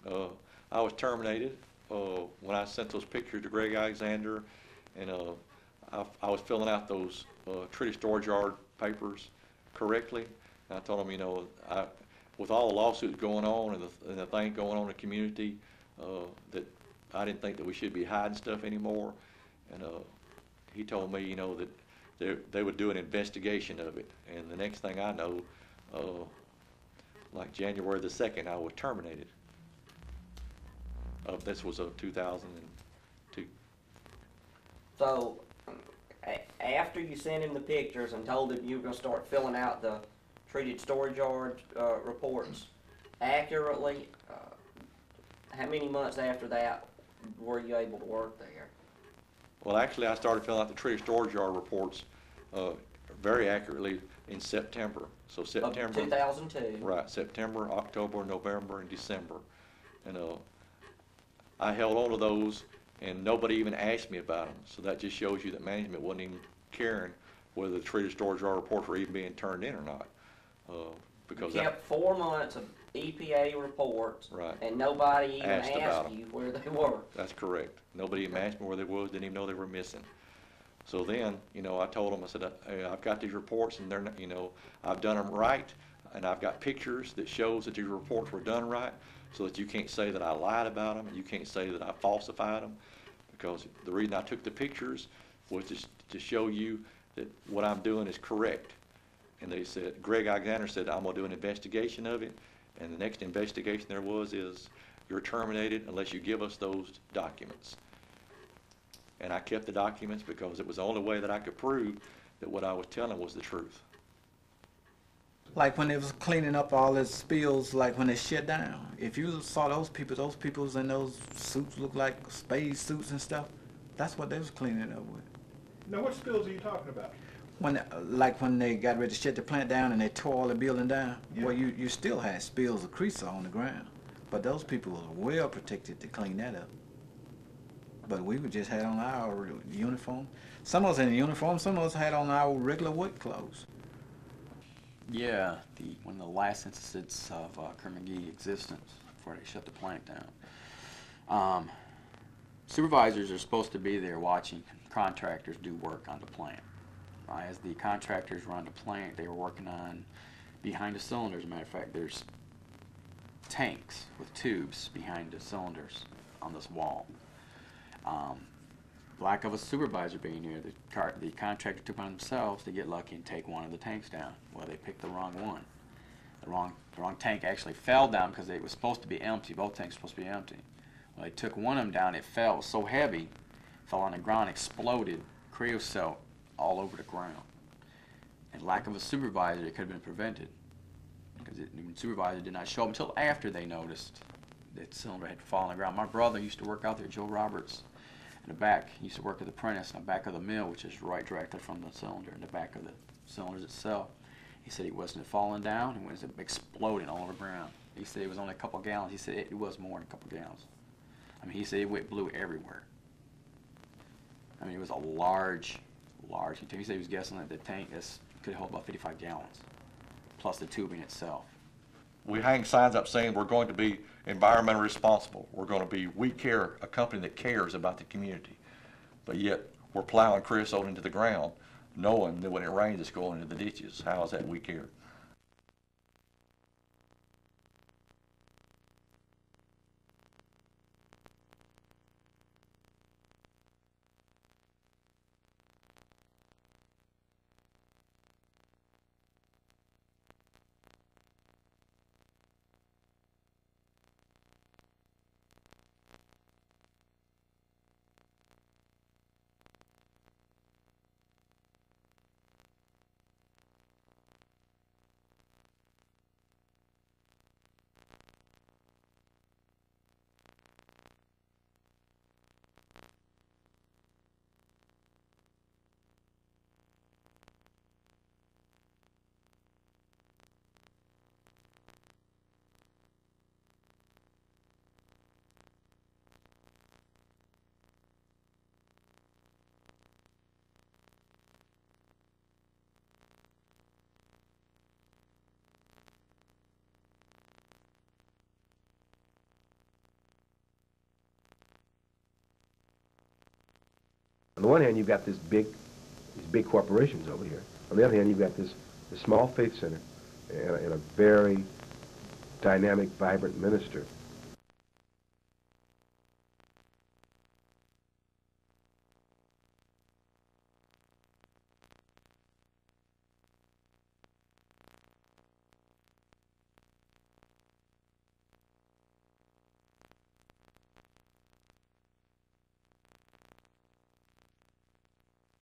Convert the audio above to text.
I was terminated when I sent those pictures to Greg Alexander, and I was filling out those treaty storage yard papers correctly. And I told him, with all the lawsuits going on and the thing going on in the community, that I didn't think that we should be hiding stuff anymore. And he told me, that they would do an investigation of it. And the next thing I know, like January the 2nd, I was terminated. This was 2002. So, after you sent him the pictures and told him you were going to start filling out the treated storage yard reports accurately, how many months after that were you able to work there? Well, actually, I started filling out the treated storage yard reports very accurately in September. So September. Of 2002. Right, September, October, November, and December. And I held on to those, and nobody even asked me about them. So that just shows you that management wasn't even caring whether the treated storage yard reports were even being turned in or not. Because you kept 4 months of EPA reports, right, and nobody even asked you where they were. That's correct. Nobody even asked me where they was, didn't even know they were missing. So then, I told them, I said, hey, I've got these reports, and they're not, I've done them right, and I've got pictures that shows that these reports were done right, so that you can't say that I lied about them, and you can't say that I falsified them, because the reason I took the pictures was to show you that what I'm doing is correct. And they said, Greg Alexander said, I'm going to do an investigation of it, and the next investigation there is you're terminated unless you give us those documents. And I kept the documents because it was the only way that I could prove that what I was telling was the truth. Like when they was cleaning up all the spills, like when they shut down. If you saw those people's in those suits look like space suits and stuff, that's what they was cleaning up with. Now, what spills are you talking about? When they got ready to shut the plant down and they tore all the building down, yeah. Well, you still had spills of creosote on the ground. But those people were well protected to clean that up. But we just had on our uniform. Some of us in uniform, some of us had on our regular work clothes. Yeah, one of the last instances of Kerr-McGee existence before they shut the plant down. Supervisors are supposed to be there watching contractors do work on the plant. As the contractors were on the plant, they were working on behind the cylinders. As a matter of fact, there's tanks with tubes behind the cylinders on this wall. Lack of a supervisor being here, the contractor took on themselves to get lucky and take one of the tanks down. Well, they picked the wrong one. The wrong tank actually fell down because it was supposed to be empty. Both tanks were supposed to be empty. Well, they took one of them down. It fell so heavy, fell on the ground, exploded, creosote all over the ground. And lack of a supervisor, it could have been prevented because the supervisor did not show up until after they noticed that cylinder had fallen on the ground. My brother used to work out there, Joe Roberts, in the back. He used to work as an apprentice in the back of the mill, which is right directly from the cylinder, in the back of the cylinders itself. He said he wasn't falling down, it was exploding all over the ground. He said it was only a couple gallons. He said it was more than a couple gallons. I mean, he said it blew everywhere. I mean, it was a large container. He said he was guessing that the tank could hold about 55 gallons, plus the tubing itself. We hang signs up saying we're going to be environmentally responsible. We're going to be, we care, a company that cares about the community. But yet we're plowing creosote into the ground knowing that when it rains it's going into the ditches. How is that we care? the one hand, you've got these big corporations over here. On the other hand, you've got this small faith center and a very dynamic, vibrant minister